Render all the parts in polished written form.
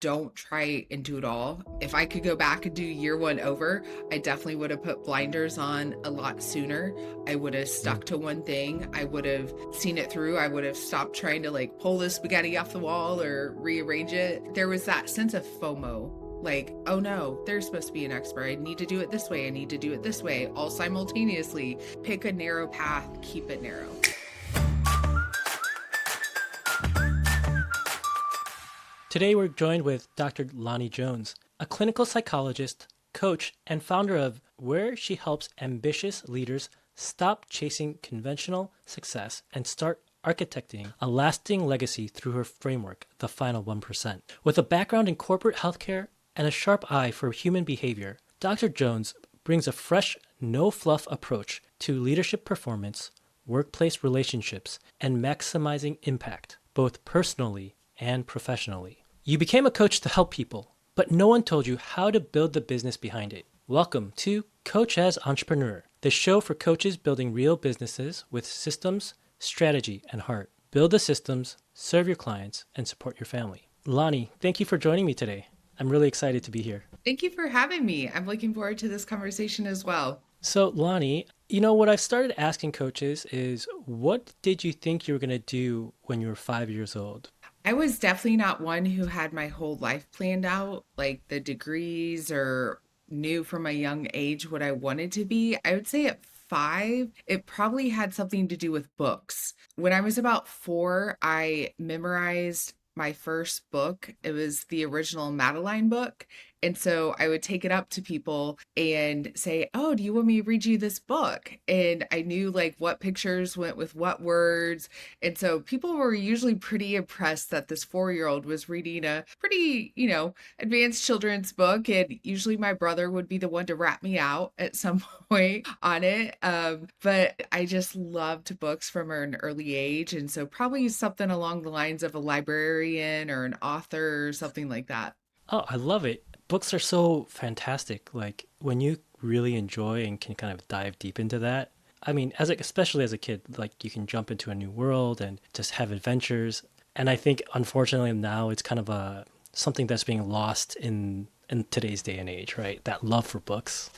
don't try and do it all. If I could go back and do year one over, I definitely would have put blinders on a lot sooner. I would have stuck to one thing. I would have seen it through. I would have stopped trying to like pull the spaghetti off the wall or rearrange it. There was that sense of FOMO. Like, oh no, they're supposed to be an expert. I need to do it this way. I need to do it this way, all simultaneously. Pick a narrow path, keep it narrow. Today we're joined with Dr. Lani Jones, a clinical psychologist, coach, and founder of where she helps ambitious leaders stop chasing conventional success and start architecting a lasting legacy through her framework, The Final 1%. With a background in corporate healthcare and a sharp eye for human behavior, Dr. Jones brings a fresh, no-fluff approach to leadership performance, workplace relationships, and maximizing impact, both personally and professionally. You became a coach to help people, but no one told you how to build the business behind it. Welcome to Coach as Entrepreneur, the show for coaches building real businesses with systems, strategy, and heart. Build the systems, serve your clients, and support your family. Lani, thank you for joining me today. I'm really excited to be here. Thank you for having me. I'm looking forward to this conversation as well. So, Lani, what I've started asking coaches is, what did you think you were going to do when you were 5 years old? I was definitely not one who had my whole life planned out, like the degrees or knew from a young age what I wanted to be. I would say at 5, it probably had something to do with books. When I was about 4, I memorized my first book. It was the original Madeline book. And so I would take it up to people and say, "Oh, do you want me to read you this book?" And I knew like what pictures went with what words. And so people were usually pretty impressed that this 4-year-old was reading a pretty, advanced children's book. And usually my brother would be the one to rat me out at some point on it. But I just loved books from an early age. And so probably something along the lines of a librarian or an author or something like that. Oh, I love it. Books are so fantastic. Like when you really enjoy and can kind of dive deep into that. I mean, especially as a kid, like you can jump into a new world and just have adventures. And I think unfortunately now it's kind of something that's being lost in today's day and age, right? That love for books.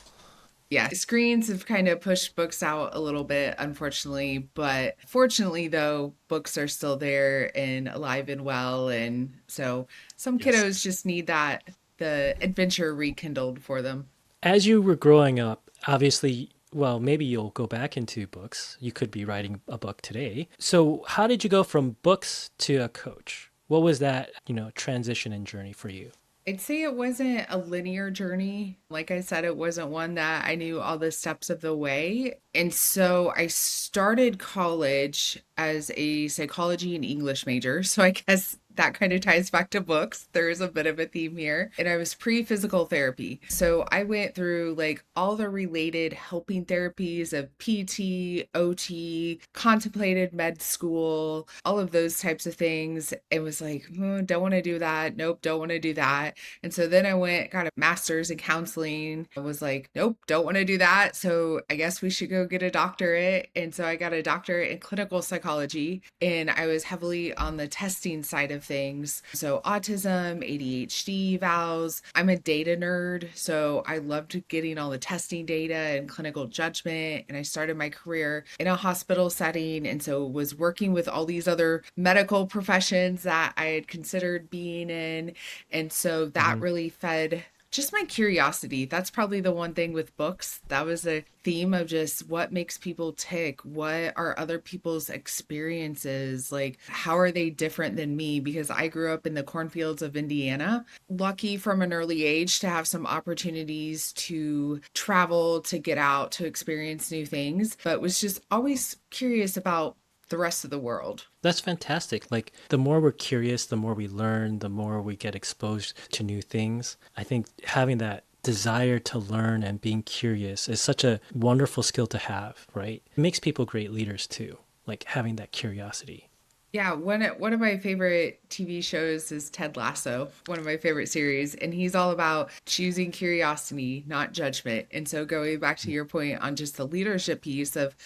Yeah, screens have kind of pushed books out a little bit, unfortunately. But fortunately, though, books are still there and alive and well. And so some Yes. kiddos just need the adventure rekindled for them. As you were growing up, obviously, well, maybe you'll go back into books. You could be writing a book today. So, how did you go from books to a coach? What was that, transition and journey for you? I'd say it wasn't a linear journey. Like I said, it wasn't one that I knew all the steps of the way. And so I started college as a psychology and English major. So I guess that kind of ties back to books. There is a bit of a theme here. And I was pre-physical therapy. So I went through like all the related helping therapies of PT, OT, contemplated med school, all of those types of things. It was like, don't want to do that. Nope, don't want to do that. And so then I got a master's in counseling. I was like, nope, don't want to do that. So I guess we should go get a doctorate. And so I got a doctorate in clinical psychology. And I was heavily on the testing side of things. So autism, ADHD evals. I'm a data nerd. So I loved getting all the testing data and clinical judgment. And I started my career in a hospital setting. And so was working with all these other medical professions that I had considered being in. And so that Hmm. really fed just my curiosity. That's probably the one thing with books. That was a theme of just what makes people tick. What are other people's experiences? Like, how are they different than me? Because I grew up in the cornfields of Indiana, lucky from an early age to have some opportunities to travel, to get out, to experience new things, but was just always curious about the rest of the world. That's fantastic. Like the more we're curious, the more we learn, the more we get exposed to new things. I think having that desire to learn and being curious is such a wonderful skill to have, right? It makes people great leaders too, like having that curiosity. Yeah, one of my favorite TV shows is Ted Lasso, one of my favorite series, and he's all about choosing curiosity, not judgment. And so going back to your point on just the leadership piece of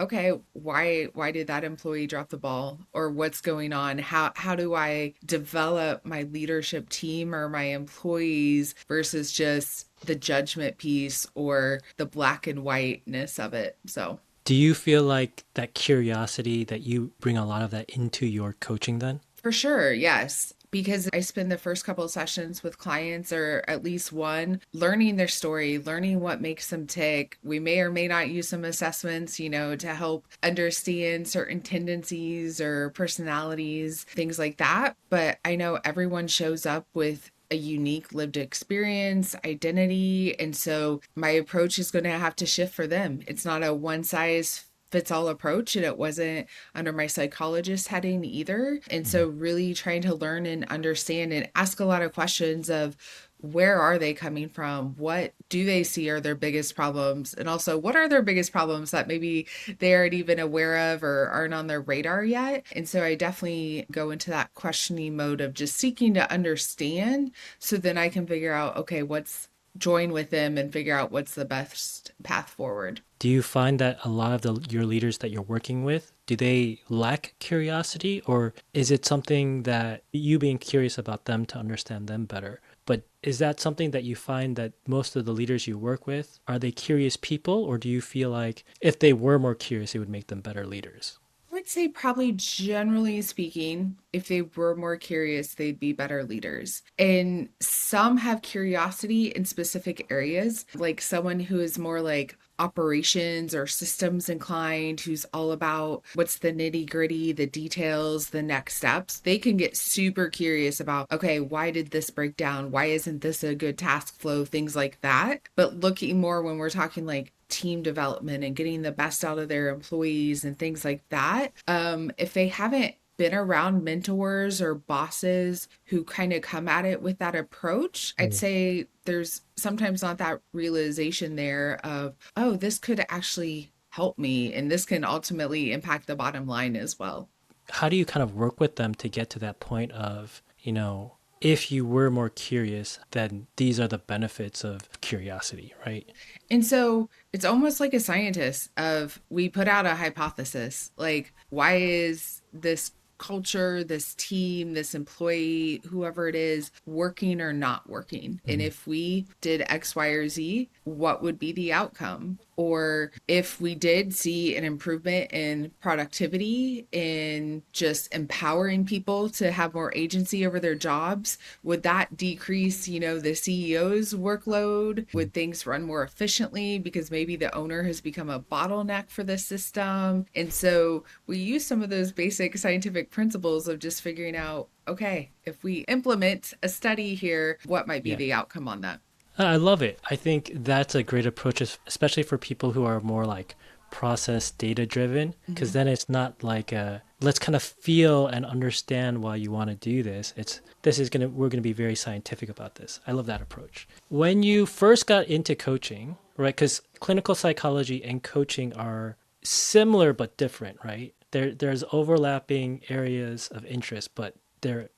okay, why did that employee drop the ball, or what's going on? How do I develop my leadership team or my employees versus just the judgment piece or the black and whiteness of it. So Do you feel like that curiosity that you bring a lot of that into your coaching then? for sure, yes. Because I spend the first couple of sessions with clients, or at least one, learning their story, learning what makes them tick. We may or may not use some assessments, to help understand certain tendencies or personalities, things like that. But I know everyone shows up with a unique lived experience, identity. And so my approach is going to have to shift for them. It's not a one size fits all approach, and it wasn't under my psychologist heading either. And so really trying to learn and understand and ask a lot of questions of where are they coming from, what do they see are their biggest problems, and also what are their biggest problems that maybe they aren't even aware of or aren't on their radar yet. And so I definitely go into that questioning mode of just seeking to understand, so then I can figure out, okay, what's join with them and figure out what's the best path forward. Do you find that a lot of your leaders that you're working with, do they lack curiosity, or is it something that you being curious about them to understand them better? But is that something that you find that most of the leaders you work with, are they curious people, or do you feel like if they were more curious, it would make them better leaders? I would say, probably generally speaking, if they were more curious, they'd be better leaders. And some have curiosity in specific areas, like someone who is more like operations or systems inclined, who's all about what's the nitty gritty, the details, the next steps. They can get super curious about, okay, why did this break down? Why isn't this a good task flow? Things like that. But looking more when we're talking like team development and getting the best out of their employees and things like that. If they haven't been around mentors or bosses who kind of come at it with that approach, I'd Mm. say there's sometimes not that realization there of, oh, this could actually help me and this can ultimately impact the bottom line as well. How do you kind of work with them to get to that point of, if you were more curious, then these are the benefits of curiosity, right? And so it's almost like a scientist of, we put out a hypothesis, like, why is this culture, this team, this employee, whoever it is, working or not working? And Mhm. if we did X, Y, or Z, what would be the outcome? Or if we did see an improvement in productivity, in just empowering people to have more agency over their jobs, would that decrease, the CEO's workload? Would things run more efficiently because maybe the owner has become a bottleneck for the system? And so we use some of those basic scientific principles of just figuring out, okay, if we implement a study here, what might be Yeah. the outcome on that? I love it. I think that's a great approach, especially for people who are more like process data driven, because Mhm. then it's not like let's kind of feel and understand why you want to do this. We're gonna be very scientific about this. I love that approach. When you first got into coaching, right? Because clinical psychology and coaching are similar but different, right? There's overlapping areas of interest, but they're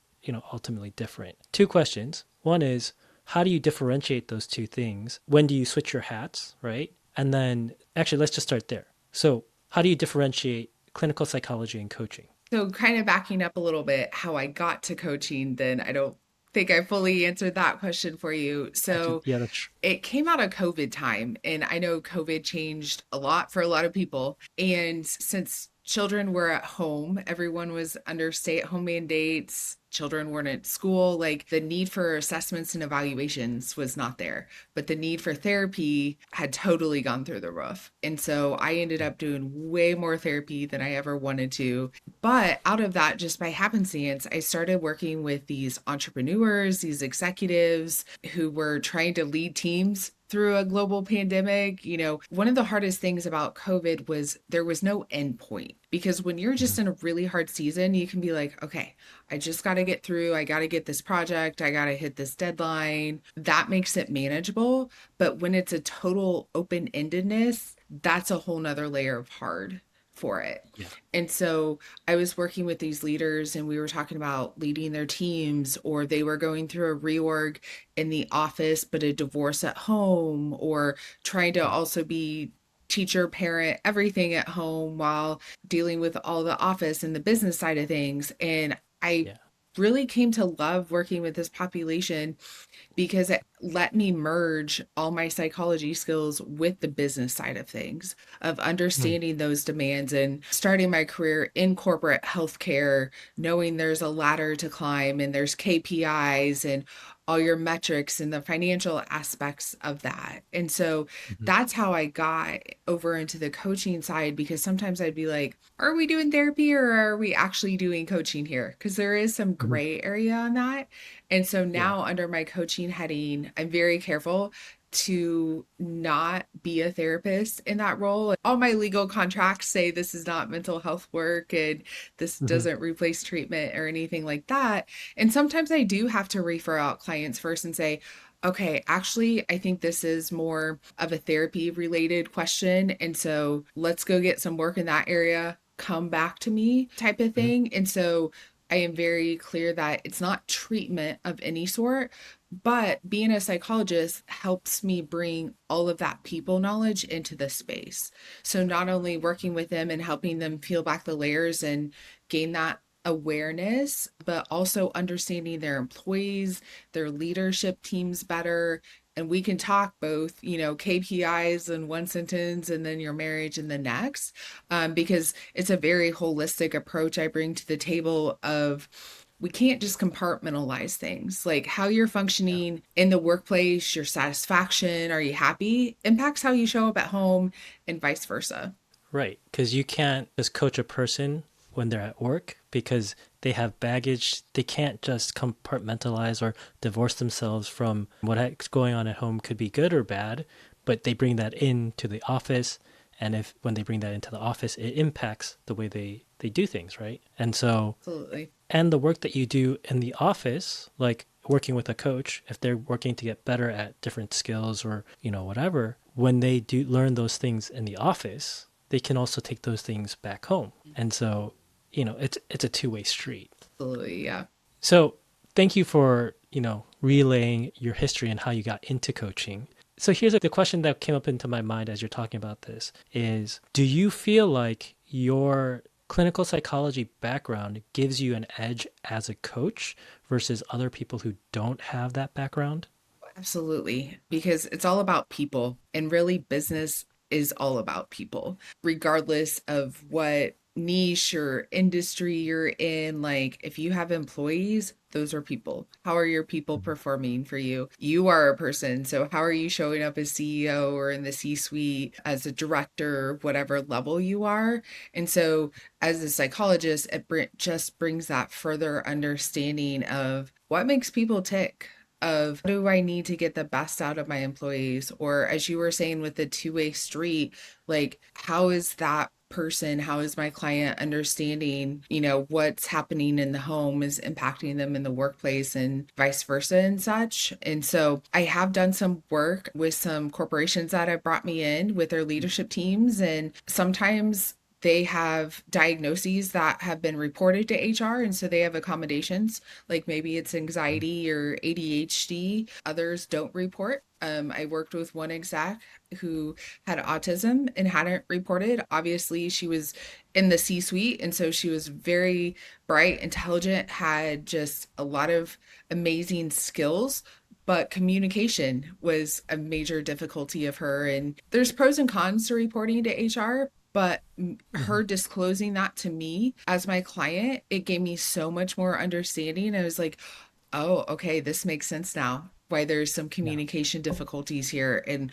ultimately different. Two questions. One is, how do you differentiate those two things? When do you switch your hats, right? And then, actually, let's just start there. So, how do you differentiate clinical psychology and coaching? So, kind of backing up a little bit, how I got to coaching, then I don't think I fully answered that question for you. Actually, So, yeah, that's true. it came out of COVID time, and I know COVID changed a lot for a lot of people. And since children were at home, everyone was under stay-at-home mandates, children weren't at school, like the need for assessments and evaluations was not there, but the need for therapy had totally gone through the roof. And so I ended up doing way more therapy than I ever wanted to. But out of that, just by happenstance, I started working with these entrepreneurs, these executives who were trying to lead teams through a global pandemic. One of the hardest things about COVID was there was no end point, because when you're just Mhm. in a really hard season, you can be like, okay, I just got to get through. I got to get this project. I got to hit this deadline. That makes it manageable. But when it's a total open endedness, that's a whole nother layer of hard for it. Yeah. And so I was working with these leaders, and we were talking about leading their teams, or they were going through a reorg in the office, but a divorce at home, or trying to Yeah. also be teacher, parent, everything at home while dealing with all the office and the business side of things. And I Yeah. really came to love working with this population because it let me merge all my psychology skills with the business side of things, of Mm. understanding those demands and starting my career in corporate healthcare, knowing there's a ladder to climb and there's KPIs and all your metrics and the financial aspects of that. And so Mhm. that's how I got over into the coaching side, because sometimes I'd be like, are we doing therapy or are we actually doing coaching here? Because there is some Mhm. gray area on that. And so Yeah. now, under my coaching heading, I'm very careful to not be a therapist in that role. All my legal contracts say this is not mental health work and this Mhm. doesn't replace treatment or anything like that. And sometimes I do have to refer out clients first and say, okay, actually, I think this is more of a therapy related question. And so let's go get some work in that area, come back to me type of Mhm. thing. And so I am very clear that it's not treatment of any sort, but being a psychologist helps me bring all of that people knowledge into the space. So not only working with them and helping them peel back the layers and gain that awareness, but also understanding their employees, their leadership teams better. And we can talk both, KPIs in one sentence and then your marriage in the next, because it's a very holistic approach I bring to the table of we can't just compartmentalize things. Like how you're Yeah. functioning in the workplace, your satisfaction, are you happy, impacts how you show up at home and vice versa. Right. Because you can't just coach a person when they're at work because they have baggage. They can't just compartmentalize or divorce themselves from what's going on at home could be good or bad, but they bring that into the office. And if when they bring that into the office, it impacts the way they do things, right? And so, Absolutely. and the work that you do in the office, like working with a coach, if they're working to get better at different skills or, whatever, when they do learn those things in the office, they can also take those things back home. And so, it's a two-way street. Absolutely. Yeah. So, thank you for, relaying your history and how you got into coaching. So here's the question that came up into my mind as you're talking about this is, do you feel like your clinical psychology background gives you an edge as a coach versus other people who don't have that background? Absolutely, because it's all about people, and really business is all about people, regardless of what niche or industry you're in. Like, if you have employees, those are people. How are your people Mhm. performing for you? You are a person, so how are you showing up as CEO or in the C suite, as a director, whatever level you are? And so, as a psychologist, just brings that further understanding of what makes people tick, of do I need to get the best out of my employees? Or as you were saying with the two-way street, like how is that person, how is my client understanding, what's happening in the home is impacting them in the workplace and vice versa and such. And so I have done some work with some corporations that have brought me in with their leadership teams, and sometimes they have diagnoses that have been reported to HR, and so they have accommodations, like maybe it's anxiety or ADHD. Others don't report. I worked with one exec who had autism and hadn't reported. Obviously, she was in the C suite, and so she was very bright, intelligent, had just a lot of amazing skills. But communication was a major difficulty of her. And there's pros and cons to reporting to HR, but Mhm. her disclosing that to me as my client, it gave me so much more understanding. I was like, oh, okay, this makes sense now. Why there's some Yeah. communication difficulties here, and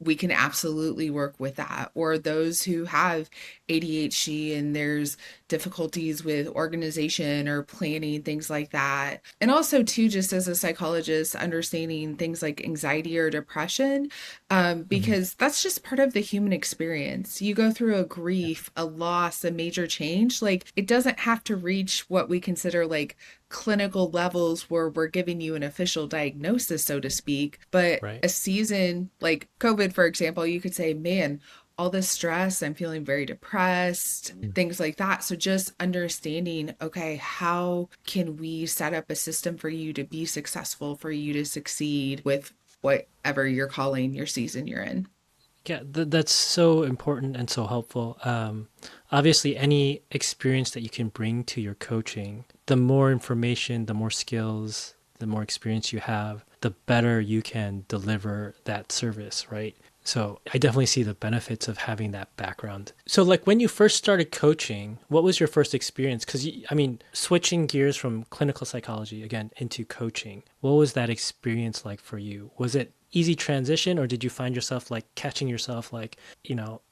we can absolutely work with that. Or those who have ADHD and there's difficulties with organization or planning, things like that. And also, too, just as a psychologist, understanding things like anxiety or depression, Mhm. because that's just part of the human experience. You go through a grief, a loss, a major change. Like, it doesn't have to reach what we consider like clinical levels where we're giving you an official diagnosis, so to speak. But Right. a season like COVID, for example, you could say, man, all this stress, I'm feeling very depressed, Mm. things like that. So just understanding, okay, how can we set up a system for you to be successful, for you to succeed with whatever you're calling your season you're in? Yeah, that's so important and so helpful. Obviously, any experience that you can bring to your coaching, the more information, the more skills, the more experience you have, the better you can deliver that service, right? So I definitely see the benefits of having that background. So, like when you first started coaching, what was your first experience? Because, I mean, switching gears from clinical psychology again into coaching, what was that experience like for you? Was it easy transition, or did you find yourself like catching yourself like,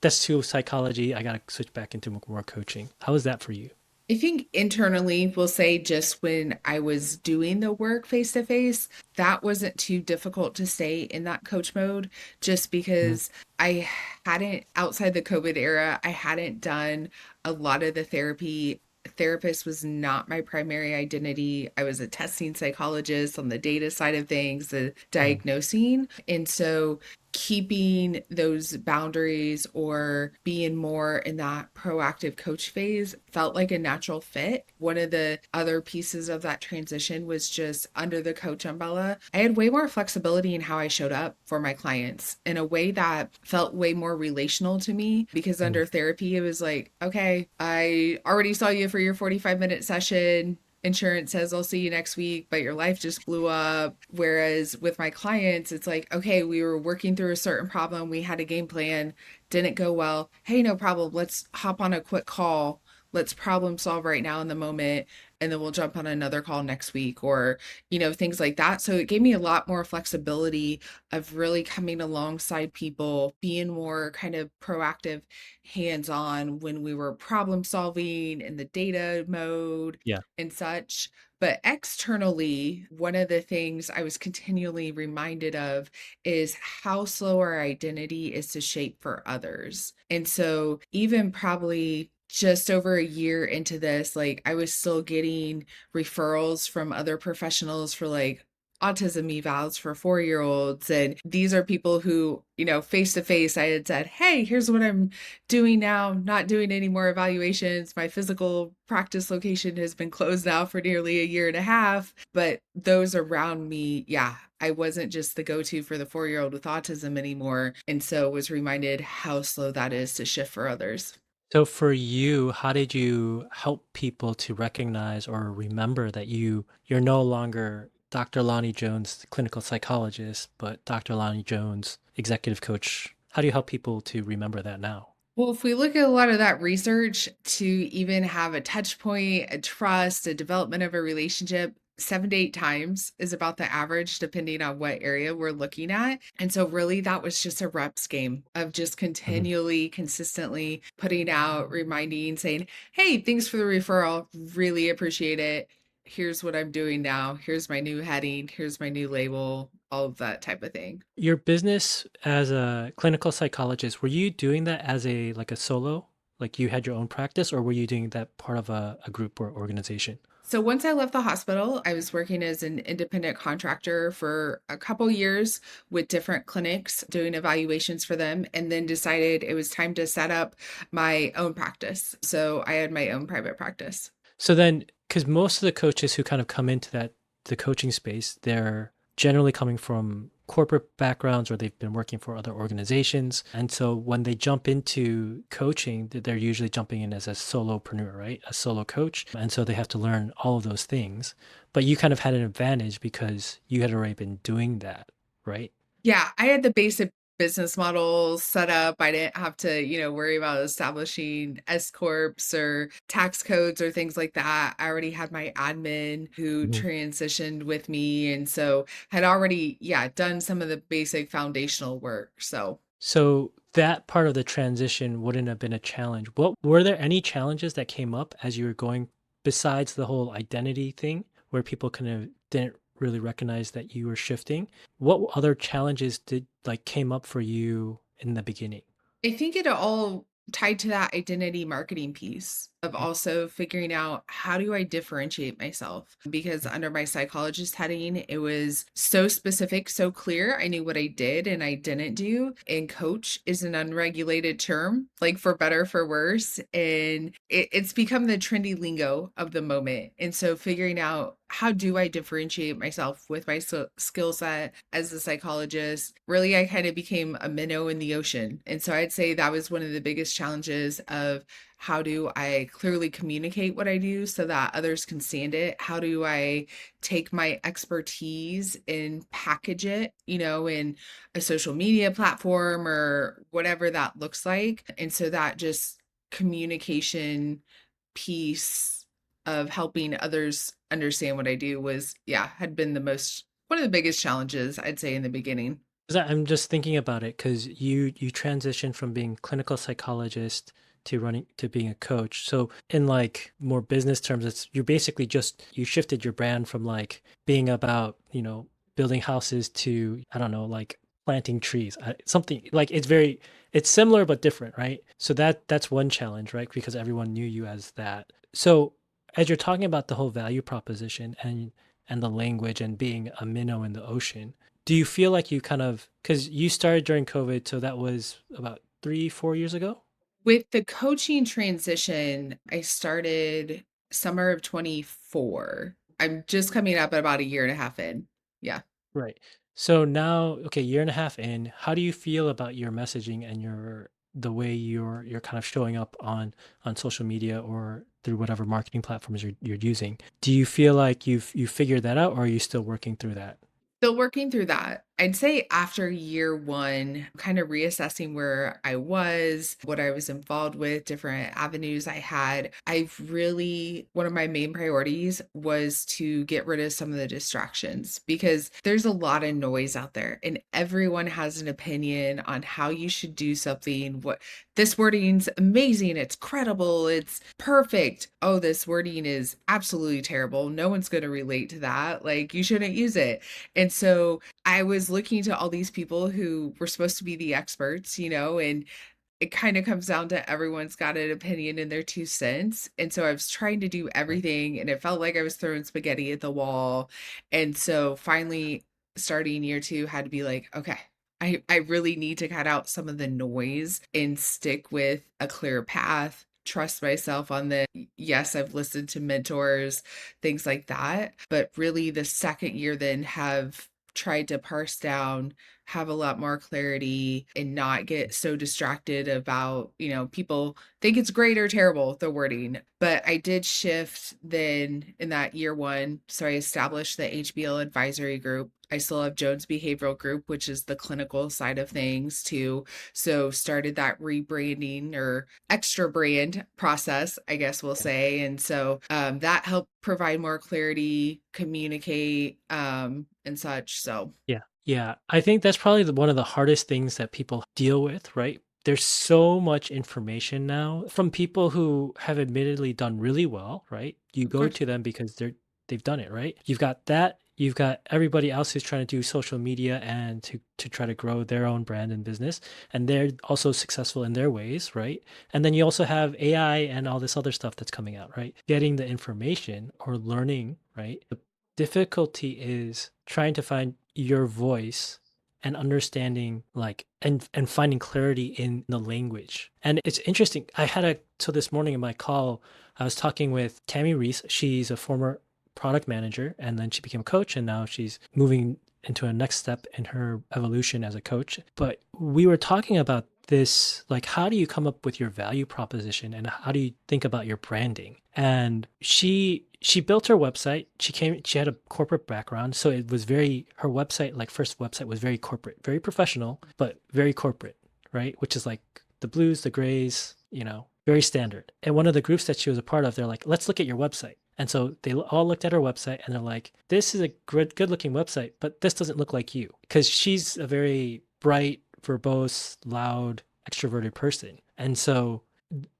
that's too psychology, I gotta switch back into more coaching? How was that for you? I think internally, we'll say just when I was doing the work face to face, that wasn't too difficult to stay in that coach mode just Mhm. because I hadn't, outside the COVID era, I hadn't done a lot of the therapy. Therapist was not my primary identity. I was a testing psychologist on the data side of things, the Mhm. diagnosing. And so keeping those boundaries or being more in that proactive coach phase felt like a natural fit. One of the other pieces of that transition was just under the coach umbrella. I had way more flexibility in how I showed up for my clients in a way that felt way more relational to me because Mhm. under therapy, it was like, okay, I already saw you for your 45-minute session. Insurance says I'll see you next week, but your life just blew up. Whereas with my clients, it's like, okay, we were working through a certain problem, we had a game plan, didn't go well. Hey, no problem. Let's hop on a quick call. Let's problem solve right now in the moment, and then we'll jump on another call next week, or, things like that. So it gave me a lot more flexibility of really coming alongside people, being more kind of proactive, hands on when we were problem solving in the data mode Yeah. and such. But externally, one of the things I was continually reminded of is how slow our identity is to shape for others. And so, even probably just over a year into this, like I was still getting referrals from other professionals for like autism evals for 4 year olds. And these are people who, face to face, I had said, hey, here's what I'm doing now, not doing any more evaluations. My physical practice location has been closed now for nearly a year and a half. But those around me, yeah, I wasn't just the go to for the 4 year old with autism anymore. And so was reminded how slow that is to shift for others. So for you, how did you help people to recognize or remember that you're no longer Dr. Lani Jones, the clinical psychologist, but Dr. Lani Jones, executive coach? How do you help people to remember that now? Well, if we look at a lot of that research to even have a touch point, a trust, a development of a relationship, 7 to 8 times is about the average, depending on what area we're looking at. And so, really, that was just a reps game of just Mhm. continually, consistently putting out, reminding, saying, hey, thanks for the referral. Really appreciate it. Here's what I'm doing now. Here's my new heading. Here's my new label, all of that type of thing. Your business as a clinical psychologist, were you doing that as a like a solo? Like you had your own practice, or were you doing that part of a group or organization? So once I left the hospital, I was working as an independent contractor for a couple years with different clinics, doing evaluations for them, and then decided it was time to set up my own practice. So I had my own private practice. So then, because most of the coaches who kind of come into the coaching space, they're generally coming from corporate backgrounds or they've been working for other organizations. And so when they jump into coaching, they're usually jumping in as a solopreneur, right? A solo coach. And so they have to learn all of those things. But you kind of had an advantage because you had already been doing that, right? Yeah, I had the basic business model set up. I didn't have to, worry about establishing S corps or tax codes or things like that. I already had my admin who Mhm. transitioned with me, and so had already, yeah, done some of the basic foundational work. So So that part of the transition wouldn't have been a challenge. What were there any challenges that came up as you were going besides the whole identity thing where people kind of didn't really recognize that you were shifting? What other challenges did like came up for you in the beginning? I think it all tied to that identity marketing piece of also figuring out how do I differentiate myself? Because under my psychologist heading, it was so specific, so clear. I knew what I did and I didn't do. And coach is an unregulated term, like for better, for worse. And it's become the trendy lingo of the moment. And so figuring out how do I differentiate myself with my skill set as a psychologist, really, I kind of became a minnow in the ocean. And so I'd say that was one of the biggest challenges of how do I clearly communicate what I do so that others can stand it? How do I take my expertise and package it, in a social media platform or whatever that looks like? And so that just communication piece of helping others understand what I do was, yeah, had been one of the biggest challenges, I'd say, in the beginning. 'Cause I'm just thinking about it because you transitioned from being clinical psychologist to running to being a coach. So in like more business terms, it's you're basically just you shifted your brand from like being about, building houses to I don't know, like planting trees. Something like it's similar but different, right? So that's one challenge, right? Because everyone knew you as that. So as you're talking about the whole value proposition and the language and being a minnow in the ocean, do you feel like you kind of, because you started during COVID, so that was about 3, 4 years ago? With the coaching transition, I started summer of 24. I'm just coming up at about a year and a half in. Yeah. Right. So now, okay, year and a half in, how do you feel about your messaging and the way you're kind of showing up on social media or through whatever marketing platforms you're using? Do you feel like you figured that out, or are you still working through that? Still working through that. I'd say after year one, kind of reassessing where I was, what I was involved with, different avenues I had. One of my main priorities was to get rid of some of the distractions because there's a lot of noise out there and everyone has an opinion on how you should do something. What this wording's amazing, it's credible, it's perfect. Oh, this wording is absolutely terrible. No one's going to relate to that. Like, you shouldn't use it. And so I was looking to all these people who were supposed to be the experts, and it kind of comes down to everyone's got an opinion in their 2 cents. And so I was trying to do Right. everything and it felt like I was throwing spaghetti at the wall. And so finally, starting year two, had to be like, okay, I really need to cut out some of the noise and stick with a clear path. Trust myself on the yes, I've listened to mentors, things like that. But really, the second year, then have tried to parse down, have a lot more clarity, and not get so distracted about, people think it's great or terrible, the wording. But I did shift then in that year one. So I established the HBL Advisory Group. I still have Jones Behavioral Group, which is the clinical side of things too. So started that rebranding or extra brand process, I guess we'll Yeah. say. And so that helped provide more clarity, communicate, and such. So Yeah. Yeah. I think that's probably one of the hardest things that people deal with, right? There's so much information now from people who have admittedly done really well, right? You of go course. to them because they've done it, right? You've got that, you've got everybody else who's trying to do social media and to try to grow their own brand and business, and they're also successful in their ways, right? And then you also have AI and all this other stuff that's coming out, right? Getting the information or learning, right? Difficulty is trying to find your voice and understanding like and finding clarity in the language. And it's interesting. So this morning in my call, I was talking with Tammy Reese. She's a former product manager and then she became a coach and now she's moving into a next step in her evolution as a coach. But we were talking about this, like how do you come up with your value proposition and how do you think about your branding? And she built her website. She had a corporate background, so it was very her website, like first website was very corporate, very professional, but very corporate, right? Which is like the blues, the grays, very standard. And one of the groups that she was a part of, they're like, let's look at your website. And so they all looked at her website and they're like, this is a good looking website, but this doesn't look like you. Because she's a very bright, verbose, loud, extroverted person. And so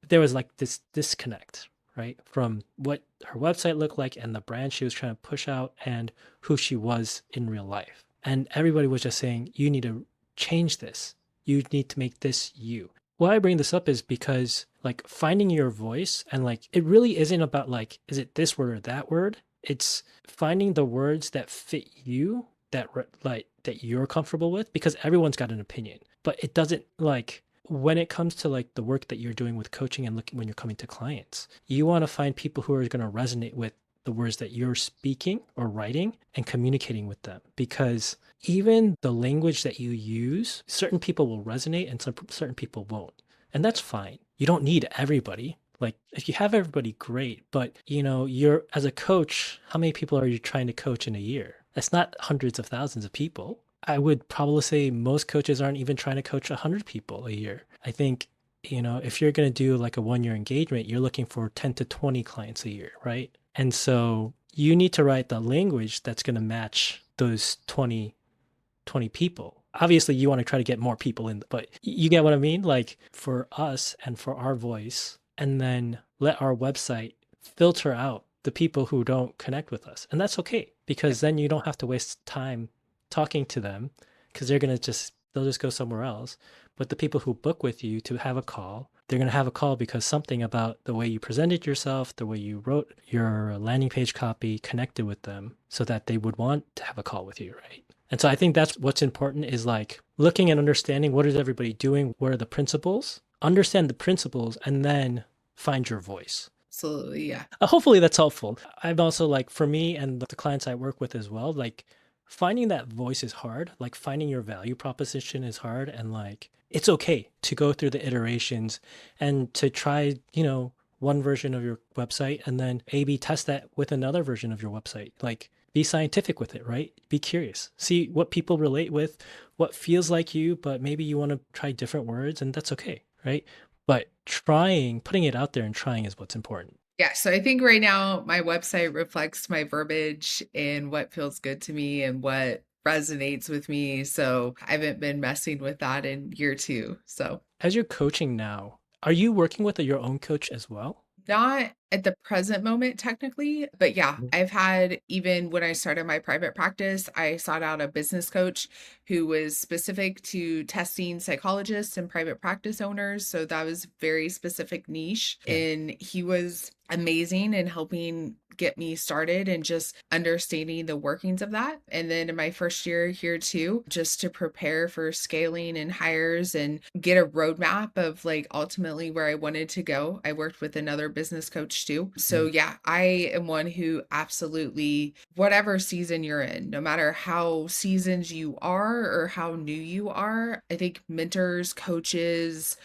there was like this disconnect, right? From what her website looked like and the brand she was trying to push out and who she was in real life. And everybody was just saying, you need to change this. You need to make this you. why I bring this up is because like finding your voice and like it really isn't about like is it this word or that word? It's finding the words that fit you like that you're comfortable with because everyone's got an opinion. But it doesn't like when it comes to like the work that you're doing with coaching and looking when you're coming to clients, you want to find people who are going to resonate with the words that you're speaking or writing and communicating with them because even the language that you use, certain people will resonate and certain people won't. And that's fine. You don't need everybody. Like if you have everybody, great. But you know, you're as a coach, how many people are you trying to coach in a year? That's not hundreds of thousands of people. I would probably say most coaches aren't even trying to coach 100 people a year. I think, you know, if you're going to do like a 1 year engagement, you're looking for 10 to 20 clients a year, right? And so you need to write the language that's going to match those 20 people. Obviously, you want to try to get more people in, but you get what I mean? Like for us and for our voice, and then let our website filter out the people who don't connect with us. And that's okay because then you don't have to waste time talking to them because they'll just go somewhere else. But the people who book with you to have a call, they're going to have a call because something about the way you presented yourself, the way you wrote your landing page copy connected with them so that they would want to have a call with you, right? And so I think that's what's important is like looking and understanding what is everybody doing, what are the principles, understand the principles, and then find your voice. Absolutely, yeah. Hopefully that's helpful. I'm also like, for me and the clients I work with as well, like finding that voice is hard. Like finding your value proposition is hard. And like, it's okay to go through the iterations and to try, you know, one version of your website and then A/B test that with another version of your website. Like, be scientific with it, right? Be curious. See what people relate with, what feels like you, but maybe you want to try different words, and that's okay, right? But putting it out there and trying is what's important. Yeah, so I think right now my website reflects my verbiage and what feels good to me and what resonates with me. So I haven't been messing with that in year two. So As you're coaching now, are you working with your own coach as well? not at the present moment, technically, but yeah, Mhm. I've had even when I started my private practice, I sought out a business coach who was specific to testing psychologists and private practice owners. So that was very specific niche. Yeah. And he was amazing in helping get me started and just understanding the workings of that. And then in my first year here too, just to prepare for scaling and hires and get a roadmap of like ultimately where I wanted to go. I worked with another business coach too. So Mhm. yeah, I am one who absolutely, whatever season you're in, no matter how seasoned you are or how new you are, I think mentors, coaches,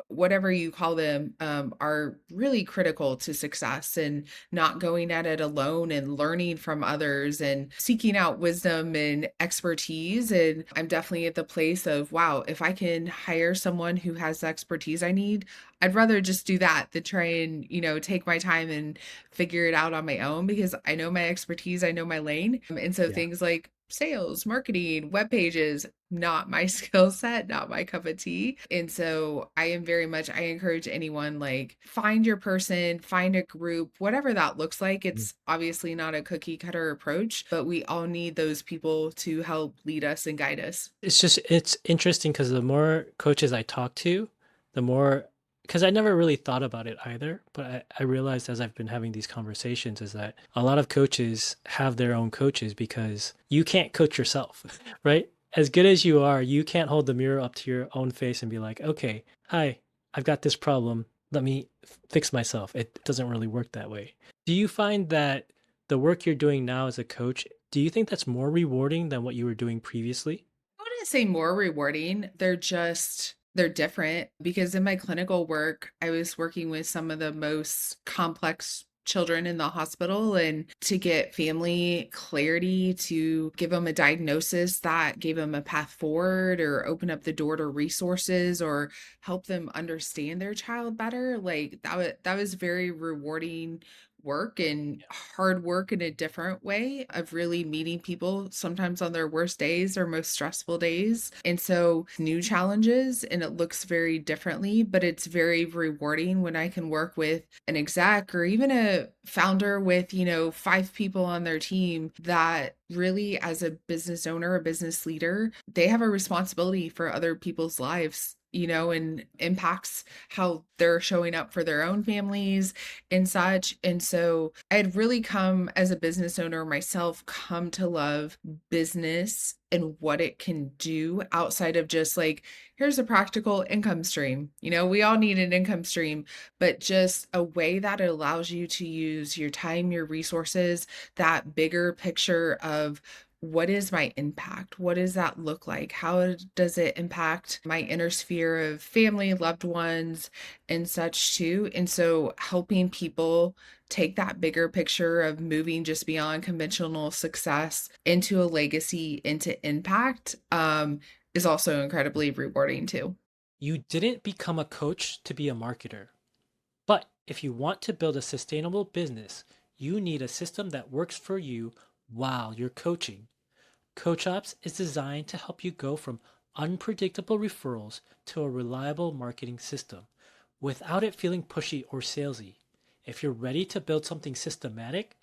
whatever you call them, are really critical to success and not going at it alone and learning from others and seeking out wisdom and expertise. And I'm definitely at the place of, wow, if I can hire someone who has the expertise I need, I'd rather just do that than try and, take my time and figure it out on my own because I know my expertise, I know my lane. And so Yeah. things like sales, marketing, web pages, not my skill set, not my cup of tea. And so I encourage anyone like find your person, find a group, whatever that looks like. Mhm. It's obviously not a cookie cutter approach, but we all need those people to help lead us and guide us. It's interesting because the more coaches I talk to, the more, because I never really thought about it either, but I realized as I've been having these conversations is that a lot of coaches have their own coaches because you can't coach yourself, right? As good as you are, you can't hold the mirror up to your own face and be like, okay, hi, I've got this problem. Let me fix myself. It doesn't really work that way. Do you find that the work you're doing now as a coach, do you think that's more rewarding than what you were doing previously? I wouldn't say more rewarding. They're different because in my clinical work, I was working with some of the most complex children in the hospital and to get family clarity to give them a diagnosis that gave them a path forward or open up the door to resources or help them understand their child better. Like that was very rewarding work and hard work in a different way of really meeting people sometimes on their worst days or most stressful days. And so new challenges and it looks very differently, but it's very rewarding when I can work with an exec or even a founder with, 5 people on their team that really as a business owner, a business leader, they have a responsibility for other people's lives and impacts how they're showing up for their own families and such. And so I had really come as a business owner myself, come to love business and what it can do outside of just like, here's a practical income stream. We all need an income stream, but just a way that it allows you to use your time, your resources, that bigger picture of what is my impact? What does that look like? How does it impact my inner sphere of family, loved ones, and such too? And so helping people take that bigger picture of moving just beyond conventional success into a legacy, into impact, is also incredibly rewarding too. You didn't become a coach to be a marketer. But if you want to build a sustainable business, you need a system that works for you while you're coaching. Coach Ops is designed to help you go from unpredictable referrals to a reliable marketing system without it feeling pushy or salesy. If you're ready to build something systematic,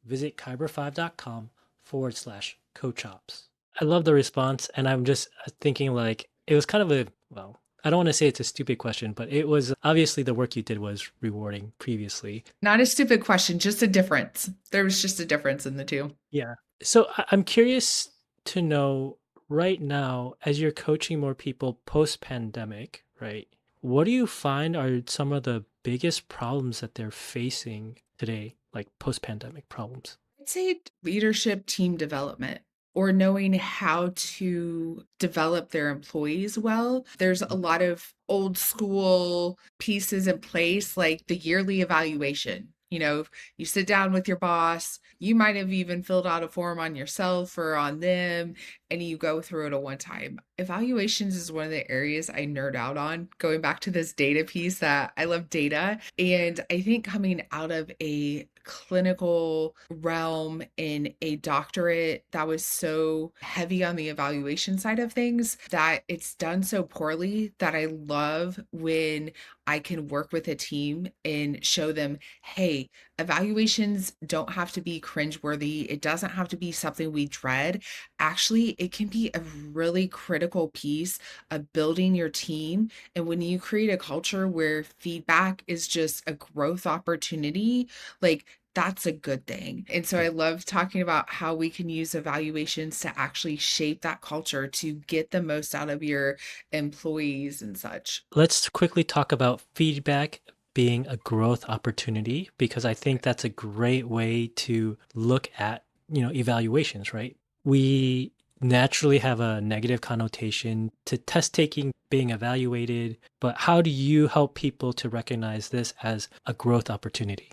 visit kyber5.com/coach ops. I love the response, and I'm just thinking like it was kind of well, I don't want to say it's a stupid question, but it was obviously the work you did was rewarding previously. Not a stupid question, just a difference. There was just a difference in the two. Yeah. So I'm curious to know right now, as you're coaching more people post-pandemic, right? What do you find are some of the biggest problems that they're facing today, like post-pandemic problems? I'd say leadership team development or knowing how to develop their employees well. There's a Mhm. lot of old school pieces in place, like the yearly evaluation. You sit down with your boss, you might have even filled out a form on yourself or on them, and you go through it at one time. Evaluations is one of the areas I nerd out on, going back to this data piece that I love data. And I think coming out of a clinical realm in a doctorate that was so heavy on the evaluation side of things that it's done so poorly that I love when I can work with a team and show them, hey, evaluations don't have to be cringeworthy. It doesn't have to be something we dread. Actually, it can be a really critical piece of building your team. And when you create a culture where feedback is just a growth opportunity, like that's a good thing. And so Yeah. I love talking about how we can use evaluations to actually shape that culture to get the most out of your employees and such. Let's quickly talk about feedback being a growth opportunity because I think that's a great way to look at, evaluations, right? We naturally have a negative connotation to test taking, being evaluated, but how do you help people to recognize this as a growth opportunity?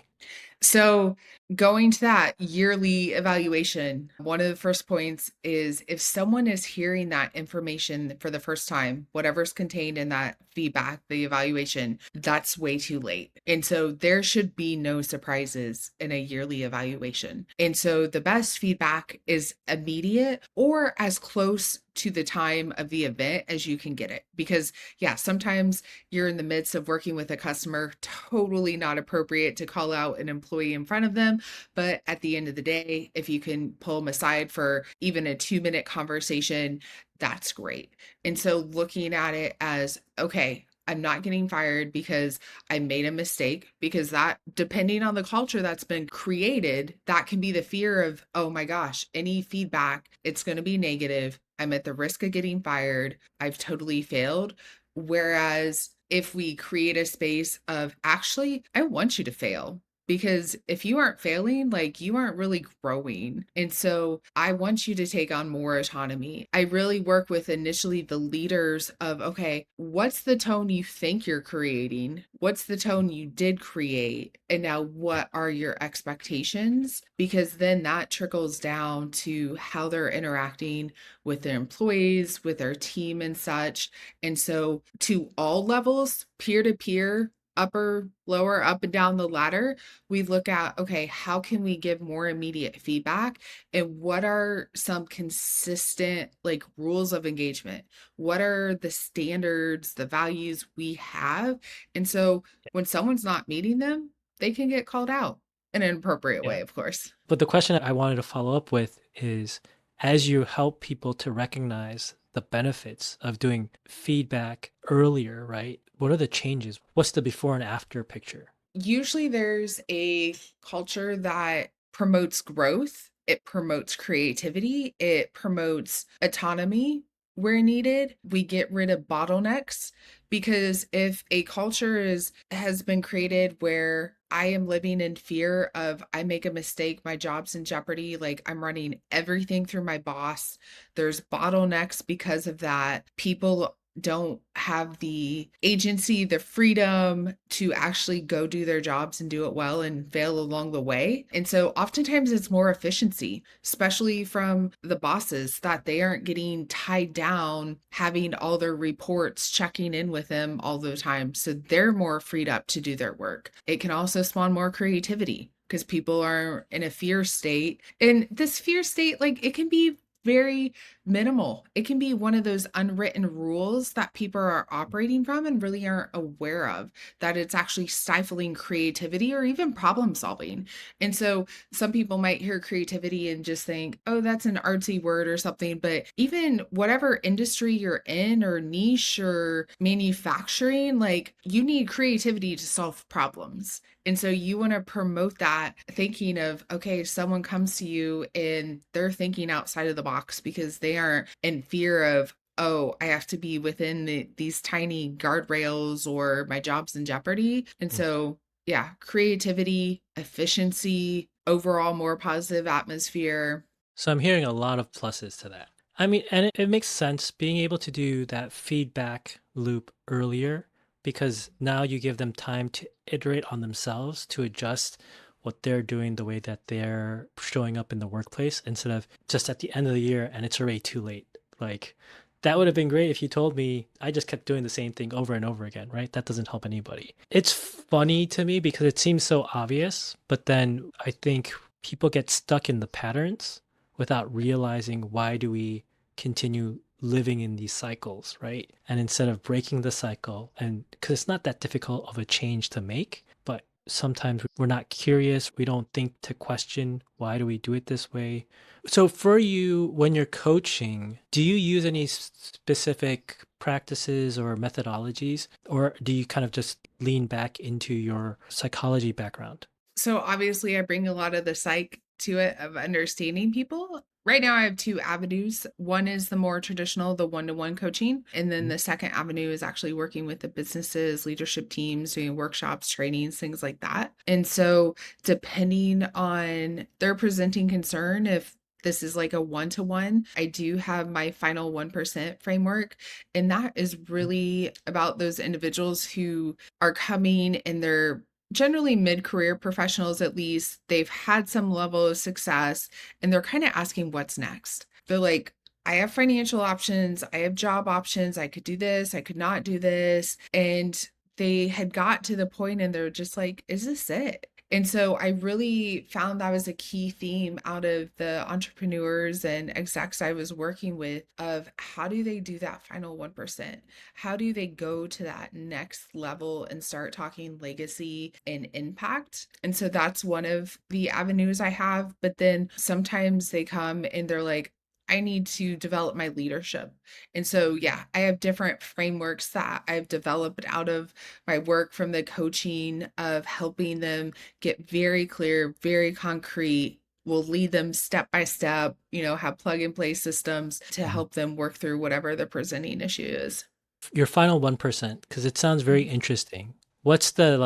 So, going to that yearly evaluation, one of the first points is if someone is hearing that information for the first time, whatever's contained in that feedback, the evaluation, that's way too late. And so, there should be no surprises in a yearly evaluation. And so, the best feedback is immediate or as close to the time of the event as you can get it. Because, yeah, sometimes you're in the midst of working with a customer, totally not appropriate to call out an employee in front of them. But at the end of the day, if you can pull them aside for even a 2-minute conversation, that's great. And so looking at it as, okay, I'm not getting fired because I made a mistake, because that, depending on the culture that's been created, that can be the fear of, oh my gosh, any feedback, it's going to be negative. I'm at the risk of getting fired. I've totally failed. Whereas if we create a space of actually, I want you to fail. Because if you aren't failing, like you aren't really growing. And so I want you to take on more autonomy. I really work with initially the leaders of, okay, what's the tone you think you're creating? What's the tone you did create? And now what are your expectations? Because then that trickles down to how they're interacting with their employees, with their team and such. And so to all levels, peer to peer, upper, lower, up and down the ladder, we look at, okay, how can we give more immediate feedback? And what are some consistent like rules of engagement? What are the standards, the values we have? And so when someone's not meeting them, they can get called out in an appropriate Yeah. way, of course. But the question I wanted to follow up with is as you help people to recognize the benefits of doing feedback earlier, right? What are the changes? What's the before and after picture? Usually there's a culture that promotes growth, it promotes creativity, it promotes autonomy where needed. We get rid of bottlenecks because if a culture is has been created where I am living in fear of I make a mistake, my job's in jeopardy, like I'm running everything through my boss. There's bottlenecks because of that. People don't have the agency, the freedom to actually go do their jobs and do it well and fail along the way. And so oftentimes it's more efficiency, especially from the bosses, that they aren't getting tied down, having all their reports checking in with them all the time. So they're more freed up to do their work. It can also spawn more creativity because people are in a fear state. And this fear state, like it can be very minimal. It can be one of those unwritten rules that people are operating from and really aren't aware of, that it's actually stifling creativity or even problem solving. And so some people might hear creativity and just think, oh, that's an artsy word or something. But even whatever industry you're in or niche or manufacturing, like you need creativity to solve problems. And so you want to promote that thinking of, okay, someone comes to you and they're thinking outside of the box because they aren't in fear of, oh, I have to be within these tiny guardrails or my job's in jeopardy. And so, yeah, creativity, efficiency, overall more positive atmosphere. So I'm hearing a lot of pluses to that. I mean, and it makes sense being able to do that feedback loop earlier because now you give them time to iterate on themselves to adjust what they're doing the way that they're showing up in the workplace instead of just at the end of the year and it's already too late. Like that would have been great if you told me I just kept doing the same thing over and over again, right? That doesn't help anybody. It's funny to me because it seems so obvious, but then I think people get stuck in the patterns without realizing why do we continue living in these cycles, right? And instead of breaking the cycle, and because it's not that difficult of a change to make, but sometimes we're not curious, we don't think to question why do we do it this way. So for you, when you're coaching, do you use any specific practices or methodologies, or do you kind of just lean back into your psychology background? So obviously I bring a lot of the psych to it of understanding people. Right now I have two avenues. One is the more traditional, the one-to-one coaching, and then the second avenue is actually working with the businesses, leadership teams, doing workshops, trainings, things like that. And so depending on their presenting concern, if this is like a one-to-one, I do have my final 1% framework, and that is really about those individuals who are coming and they're generally mid-career professionals. At least they've had some level of success and they're kind of asking what's next. They're like, I have financial options, I have job options, I could do this, I could not do this. And they had got to the point and they're just like, is this it? And so I really found that was a key theme out of the entrepreneurs and execs I was working with of how do they do that final 1%? How do they go to that next level and start talking legacy and impact? And so that's one of the avenues I have. But then sometimes they come and they're like, I need to develop my leadership. And so, yeah, I have different frameworks that I've developed out of my work from the coaching of helping them get very clear, very concrete. We'll lead them step by step, have plug and play systems to Mhm. help them work through whatever the presenting issue is. Your final 1%, because it sounds very interesting. What's the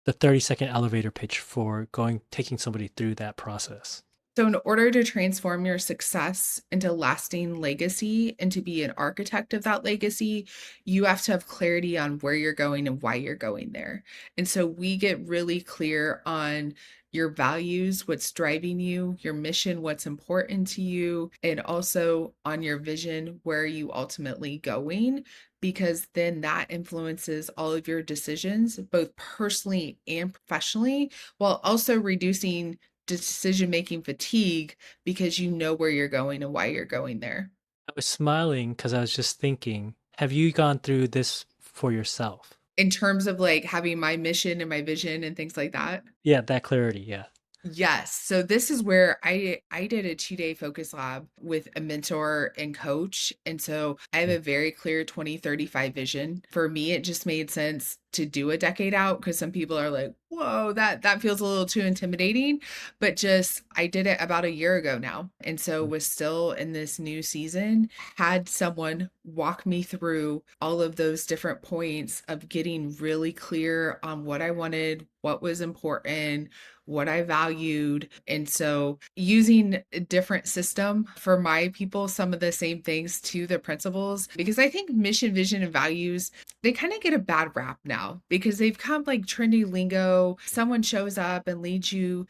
30-second elevator pitch for taking somebody through that process? So, in order to transform your success into lasting legacy and to be an architect of that legacy, you have to have clarity on where you're going and why you're going there. And so, we get really clear on your values, what's driving you, your mission, what's important to you, and also on your vision, where are you ultimately going? Because then that influences all of your decisions, both personally and professionally, while also reducing decision making fatigue because you know where you're going and why you're going there. I was smiling because I was just thinking, have you gone through this for yourself? In terms of like having my mission and my vision and things like that. Yeah, that clarity. Yeah. Yes. So this is where I did a 2-day focus lab with a mentor and coach. And so I have Mm. a very clear 2035 vision. For me, it just made sense to do a decade out because some people are like, whoa, that feels a little too intimidating. But just I did it about a year ago now. And so was still in this new season, had someone walk me through all of those different points of getting really clear on what I wanted, what was important, what I valued. And so using a different system for my people, some of the same things to the principles, because I think mission, vision, and values, they kind of get a bad rap now because they've come like trendy lingo. Someone shows up and leads you,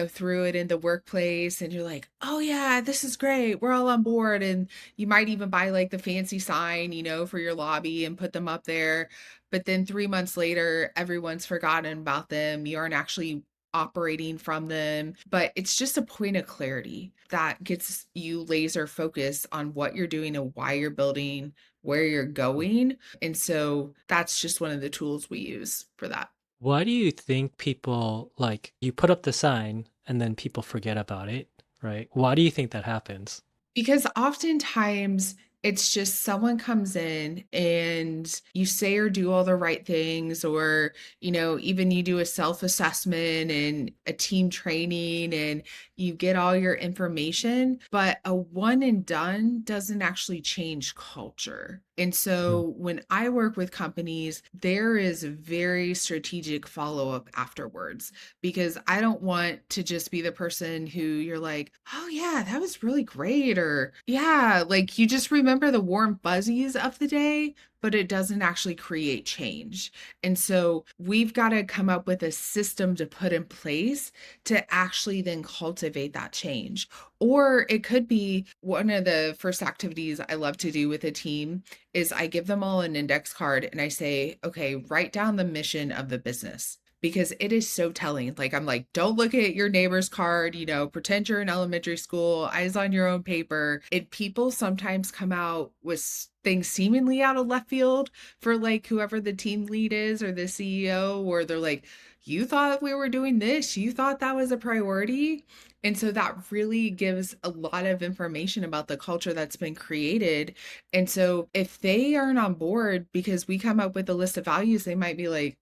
through it in the workplace, and you're like, oh yeah, this is great. We're all on board. And you might even buy like the fancy sign, for your lobby and put them up there. But then 3 months later, everyone's forgotten about them. You aren't actually operating from them, but it's just a point of clarity that gets you laser focused on what you're doing and why you're building, where you're going. And so that's just one of the tools we use for that. Why do you think people like you put up the sign and then people forget about it, right? Why do you think that happens? Because oftentimes it's just someone comes in and you say or do all the right things, or, even you do a self assessment and a team training and you get all your information, but a one and done doesn't actually change culture. And Mm. so when I work with companies, there is very strategic follow up afterwards because I don't want to just be the person who you're like, oh, yeah, that was really great. Or, yeah, like you just remember the warm fuzzies of the day, but it doesn't actually create change. And so we've got to come up with a system to put in place to actually then cultivate that change. Or it could be one of the first activities I love to do with a team is I give them all an index card and I say, okay, write down the mission of the business because it is so telling. Like, I'm like, don't look at your neighbor's card, pretend you're in elementary school, eyes on your own paper. And people sometimes come out with things seemingly out of left field for like whoever the team lead is or the CEO, or they're like, you thought we were doing this, you thought that was a priority. And so that really gives a lot of information about the culture that's been created. And so if they aren't on board because we come up with a list of values, they might be like,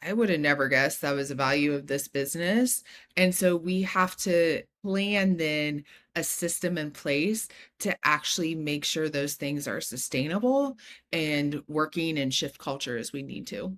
I would have never guessed that was a value of this business. And so we have to plan then a system in place to actually make sure those things are sustainable and working and shift culture as we need to.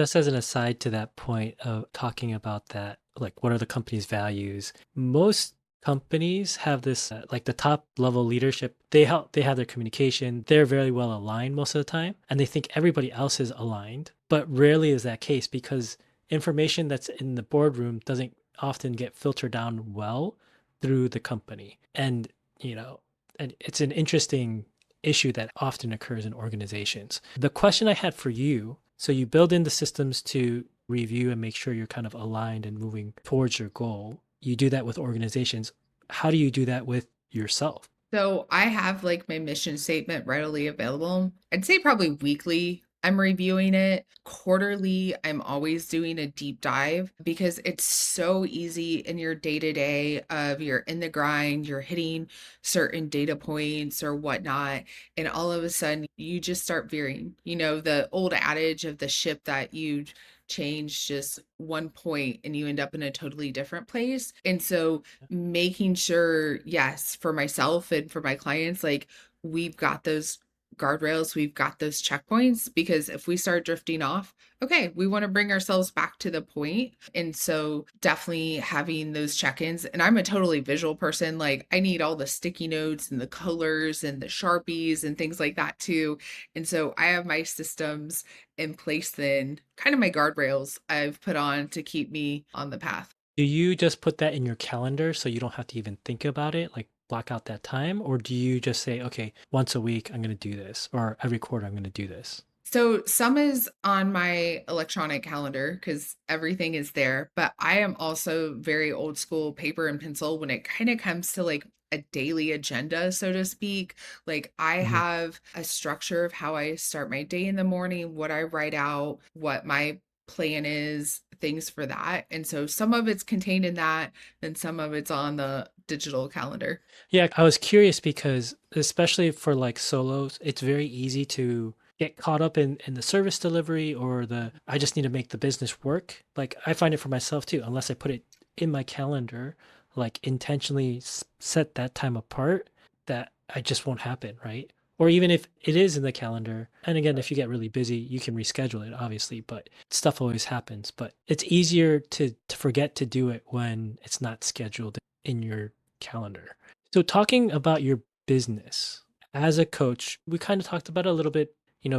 Just as an aside to that point of talking about that, like what are the company's values? Most companies have this, like the top level leadership, they have their communication, they're very well aligned most of the time, and they think everybody else is aligned. But rarely is that case because information that's in the boardroom doesn't often get filtered down well through the company. You know, and it's an interesting issue that often occurs in organizations. The question I had for you, so you build in the systems to review and make sure you're kind of aligned and moving towards your goal. You do that with organizations. How do you do that with yourself? So I have like my mission statement readily available. I'd say probably weekly. I'm reviewing it. Quarterly, I'm always doing a deep dive because it's so easy in your day to day of you're in the grind, you're hitting certain data points or whatnot, and all of a sudden you just start veering. The old adage of the ship that you change just one point and you end up in a totally different place. And so making sure, yes, for myself and for my clients, like we've got those guardrails, we've got those checkpoints, because if we start drifting off, okay, we want to bring ourselves back to the point. And so definitely having those check-ins. And I'm a totally visual person. Like I need all the sticky notes and the colors and the Sharpies and things like that too. And so I have my systems in place then, kind of my guardrails I've put on to keep me on the path. Do you just put that in your calendar so you don't have to even think about it, like block out that time? Or do you just say, okay, once a week I'm going to do this, or every quarter I'm going to do this? So some is on my electronic calendar because everything is there, but I am also very old school paper and pencil when it kind of comes to like a daily agenda, so to speak. Like I Mhm. have a structure of how I start my day in the morning, what I write out, what my plan is things for that. And so some of it's contained in that, and some of it's on the digital calendar. Yeah, I was curious because especially for like solos, it's very easy to get caught up in the service delivery or the I just need to make the business work. Like I find it for myself too, unless I put it in my calendar, like intentionally set that time apart, that I just won't happen, right? Or even if it is in the calendar, and again, if you get really busy, you can reschedule it, obviously, but stuff always happens. But it's easier to forget to do it when it's not scheduled in your calendar. So talking about your business as a coach, we kind of talked about it a little bit,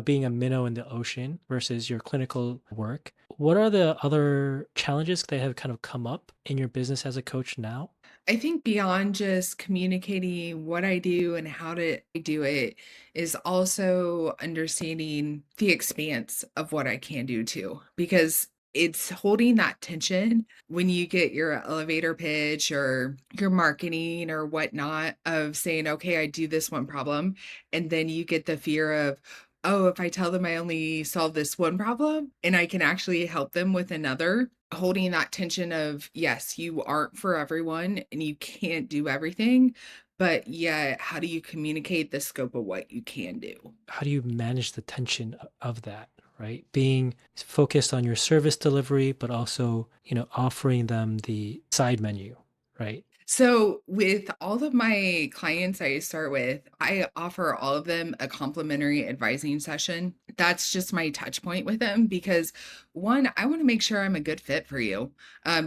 being a minnow in the ocean versus your clinical work. What are the other challenges that have kind of come up in your business as a coach now? I think beyond just communicating what I do and how to do it is also understanding the expanse of what I can do too, because it's holding that tension when you get your elevator pitch or your marketing or whatnot of saying, okay, I do this one problem. And then you get the fear of, oh, if I tell them I only solve this one problem and I can actually help them with another, holding that tension of, yes, you aren't for everyone and you can't do everything, but yet how do you communicate the scope of what you can do? How do you manage the tension of that, right? Being focused on your service delivery, but also, offering them the side menu, right? So, with all of my clients I start with, I offer all of them a complimentary advising session. That's just my touch point with them because one, I want to make sure I'm a good fit for you,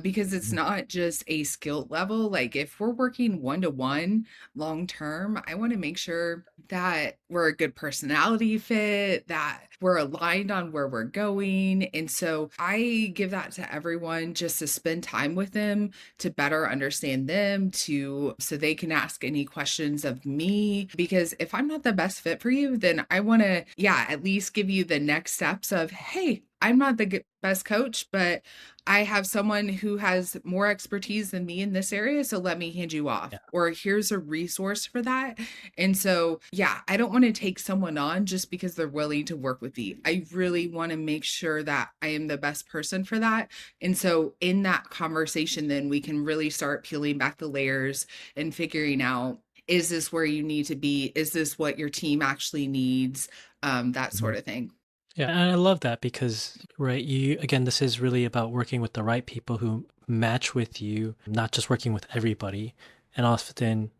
because it's Mhm. not just a skill level. Like, if we're working one to one long term, I want to make sure that we're a good personality fit, that we're aligned on where we're going. And so, I give that to everyone just to spend time with them to better understand them, to so they can ask any questions of me, because if I'm not the best fit for you, then I want to, yeah, at least give you the next steps of, hey, I'm not the best coach, but I have someone who has more expertise than me in this area, so let me hand you off, Yeah. or here's a resource for that. And so, yeah, I don't want to take someone on just because they're willing to work with me. I really want to make sure that I am the best person for that. And so, in that conversation, then we can really start peeling back the layers and figuring out, is this where you need to be? Is this what your team actually needs? That sort Mhm. of thing. Yeah, and I love that because, right, you again, this is really about working with the right people who match with you, not just working with everybody. And often,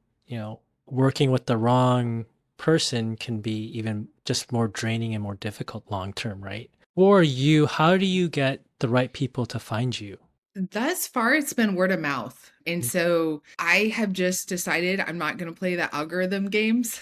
working with the wrong person can be even just more draining and more difficult long term, right? For you, how do you get the right people to find you? Thus far, it's been word of mouth. And so I have just decided I'm not going to play the algorithm games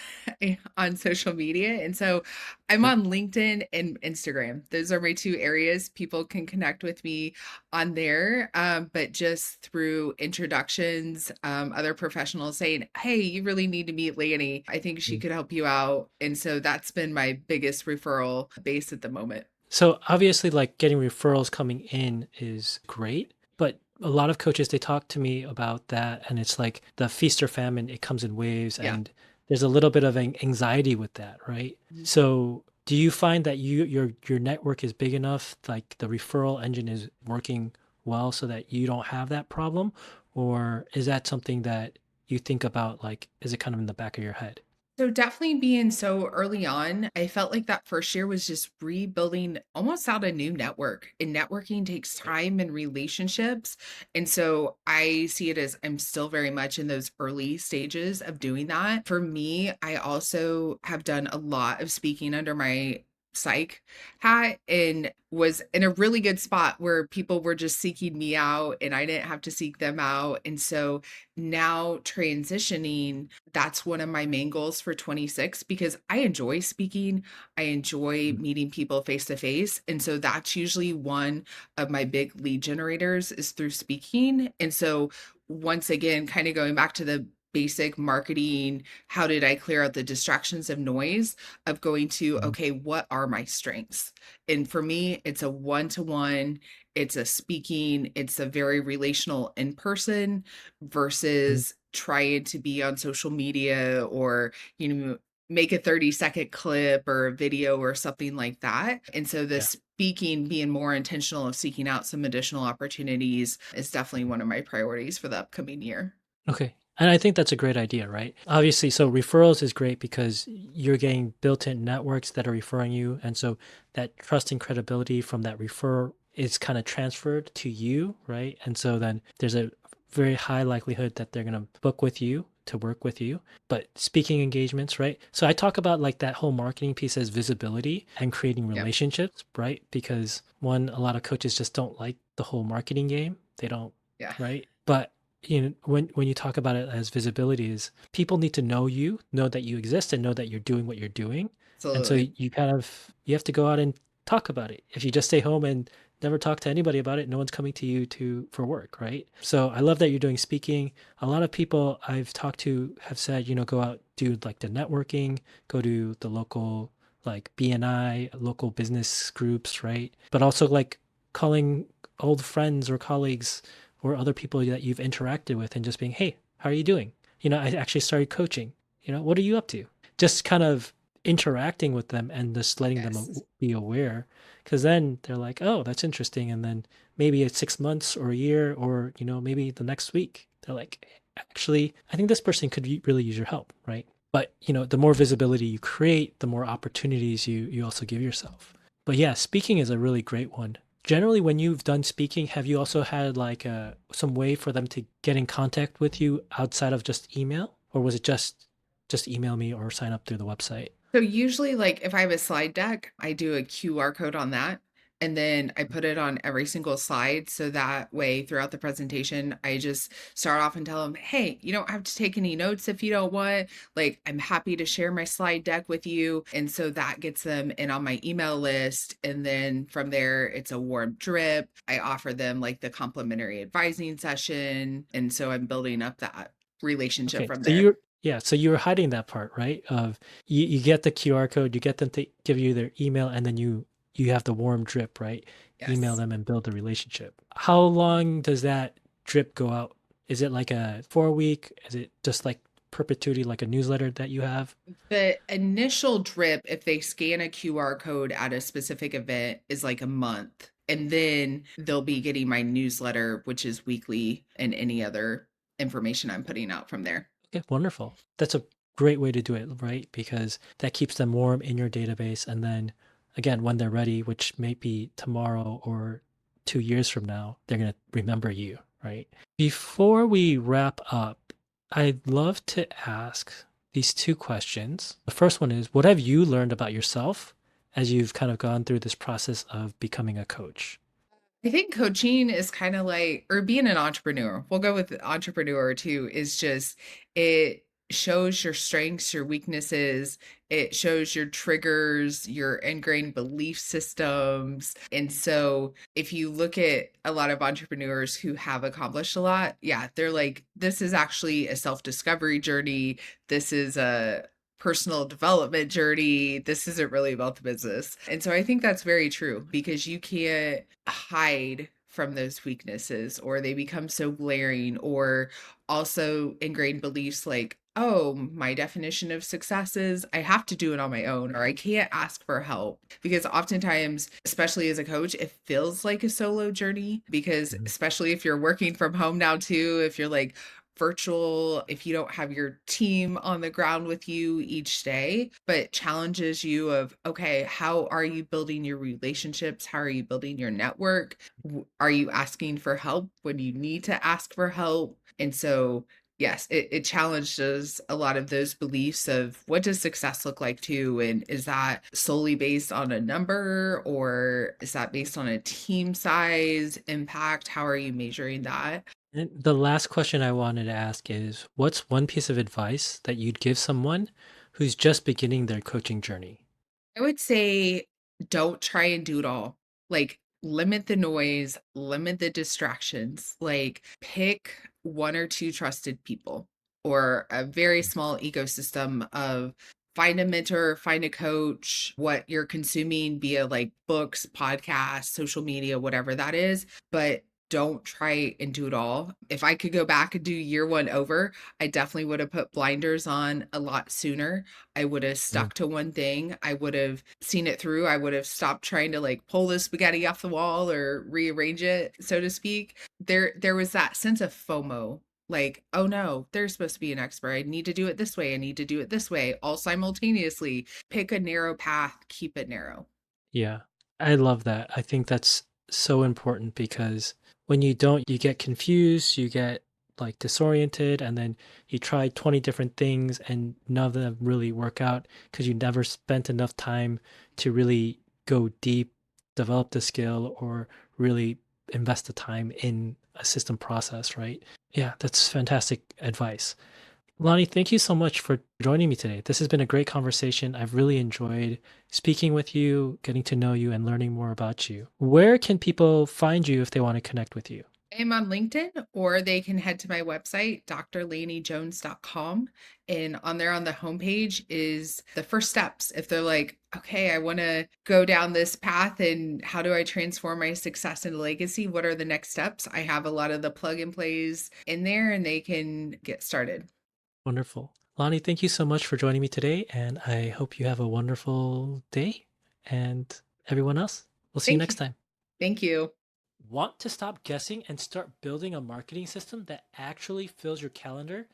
on social media. And so I'm Yep. on LinkedIn and Instagram. Those are my two areas. People can connect with me on there, but just through introductions, other professionals saying, hey, you really need to meet Lani. I think she Mhm. could help you out. And so that's been my biggest referral base at the moment. So obviously, like getting referrals coming in is great, but a lot of coaches they talk to me about that, and it's like the feast or famine. It comes in waves, Yeah. and there's a little bit of anxiety with that, right? So, do you find that your network is big enough, like the referral engine is working well, so that you don't have that problem, or is that something that you think about? Like, is it kind of in the back of your head? So definitely being so early on, I felt like that first year was just rebuilding almost out a new network. And networking takes Right. time and relationships. And so I see it as I'm still very much in those early stages of doing that. For me, I also have done a lot of speaking under my psych hat and was in a really good spot where people were just seeking me out and I didn't have to seek them out. And so now transitioning, that's one of my main goals for 26 because I enjoy speaking. I enjoy Mhm. meeting people face to face. And so that's usually one of my big lead generators is through speaking. And so once again, kind of going back to the basic marketing, how did I clear out the distractions of noise of going to, Mhm. okay, what are my strengths? And for me, it's a one to one, it's a speaking, it's a very relational in person Mhm. versus trying to be on social media or, you know, make a 30-second clip or a video or something like that. And so the Yeah. speaking, being more intentional of seeking out some additional opportunities is definitely one of my priorities for the upcoming year. Okay. And I think that's a great idea, right? Obviously, so referrals is great because you're getting built-in networks that are referring you. And so that trust and credibility from that referrer is kind of transferred to you, right? And so then there's a very high likelihood that they're going to book with you to work with you. But speaking engagements, right? So I talk about like that whole marketing piece as visibility and creating Yep. relationships, right? Because one, a lot of coaches just don't like the whole marketing game. They don't, Yeah. right? But when you talk about it as visibility is people need to know you, know that you exist and know that you're doing what you're doing. And so Absolutely. you kind of you have to go out and talk about it. If you just stay home and never talk to anybody about it, no one's coming to you to for work, right? So I love that you're doing speaking. A lot of people I've talked to have said, go out, do like the networking, go to the local like BNI, local business groups, right? But also like calling old friends or colleagues or other people that you've interacted with and just being, hey, how are you doing? I actually started coaching. What are you up to? Just kind of interacting with them and just letting them Yes. be aware. Because then they're like, oh, that's interesting. And then maybe it's 6 months or a year or, maybe the next week, they're like, actually, I think this person could really use your help, right? But, the more visibility you create, the more opportunities you also give yourself. But yeah, speaking is a really great one. Generally, when you've done speaking, have you also had like some way for them to get in contact with you outside of just email, or was it just email me or sign up through the website? So usually, like if I have a slide deck, I do a QR code on that. And then I put it on every single slide. So that way, throughout the presentation, I just start off and tell them, hey, you don't have to take any notes if you don't want. Like, I'm happy to share my slide deck with you. And so that gets them in on my email list. And then from there, it's a warm drip. I offer them like the complimentary advising session. And so I'm building up that relationship Okay, from so there. you're hiding that part, right? Of you get the QR code, you get them to give you their email, and then you have the warm drip, right? Email Yes. them and build the relationship. How long does that drip go out? Is it like a 4 week? Is it just like perpetuity, like a newsletter that you have? The initial drip, if they scan a QR code at a specific event, is like a month. And then they'll be getting my newsletter, which is weekly, and any other information I'm putting out from there. Okay, wonderful. That's a great way to do it, right? Because that keeps them warm in your database. And then again, when they're ready, which may be tomorrow or 2 years from now, they're going to remember you, right? Before we wrap up, I'd love to ask these two questions. The first one is, what have you learned about yourself as you've kind of gone through this process of becoming a coach? I think coaching is kind of like, or being an entrepreneur, we'll go with entrepreneur too, is just it shows your strengths, your weaknesses, it shows your triggers, your ingrained belief systems. And so if you look at a lot of entrepreneurs who have accomplished a lot, yeah, they're like, this is actually a self discovery journey. This is a personal development journey. This isn't really about the business. And so I think that's very true because you can't hide from those weaknesses or they become so glaring or also ingrained beliefs like, oh, my definition of success is I have to do it on my own or I can't ask for help. Because oftentimes, especially as a coach, it feels like a solo journey because Mhm. especially if you're working from home now too, if you're like virtual, if you don't have your team on the ground with you each day, but challenges you of, okay, how are you building your relationships? How are you building your network? Are you asking for help when you need to ask for help? And so, yes, it challenges a lot of those beliefs of what does success look like too? And is that solely based on a number or is that based on a team size impact? How are you measuring that? And the last question I wanted to ask is, what's one piece of advice that you'd give someone who's just beginning their coaching journey? I would say don't try and do it all. Like, limit the noise, limit the distractions. Like, pick one or two trusted people or a very small ecosystem of find a mentor, find a coach, what you're consuming via like books, podcasts, social media, whatever that is. But don't try and do it all. If I could go back and do year one over, I definitely would have put blinders on a lot sooner. I would have Mm. stuck to one thing. I would have seen it through. I would have stopped trying to like pull the spaghetti off the wall or rearrange it, so to speak. There was that sense of FOMO. Like, oh no, they're supposed to be an expert. I need to do it this way. I need to do it this way, all simultaneously. Pick a narrow path, keep it narrow. Yeah, I love that. I think that's so important because when you don't, you get confused, you get like disoriented, and then you try 20 different things and none of them really work out because you never spent enough time to really go deep, develop the skill, or really invest the time in a system process, right? Yeah, that's fantastic advice. Lani, thank you so much for joining me today. This has been a great conversation. I've really enjoyed speaking with you, getting to know you, and learning more about you. Where can people find you if they want to connect with you? I'm on LinkedIn, or they can head to my website, drlanijones.com. And on there on the homepage is the first steps. If they're like, okay, I want to go down this path and how do I transform my success into legacy? What are the next steps? I have a lot of the plug and plays in there and they can get started. Wonderful. Lani, thank you so much for joining me today, and I hope you have a wonderful day. And everyone else, we'll see you Thank next you. time. Thank you. Want to stop guessing and start building a marketing system that actually fills your calendar?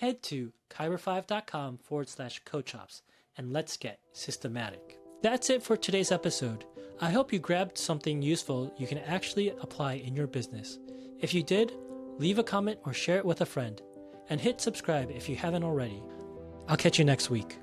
Head to kyber5.com/coachops and let's get systematic. That's it for today's episode. I hope you grabbed something useful you can actually apply in your business. If you did, leave a comment or share it with a friend. And hit subscribe if you haven't already. I'll catch you next week.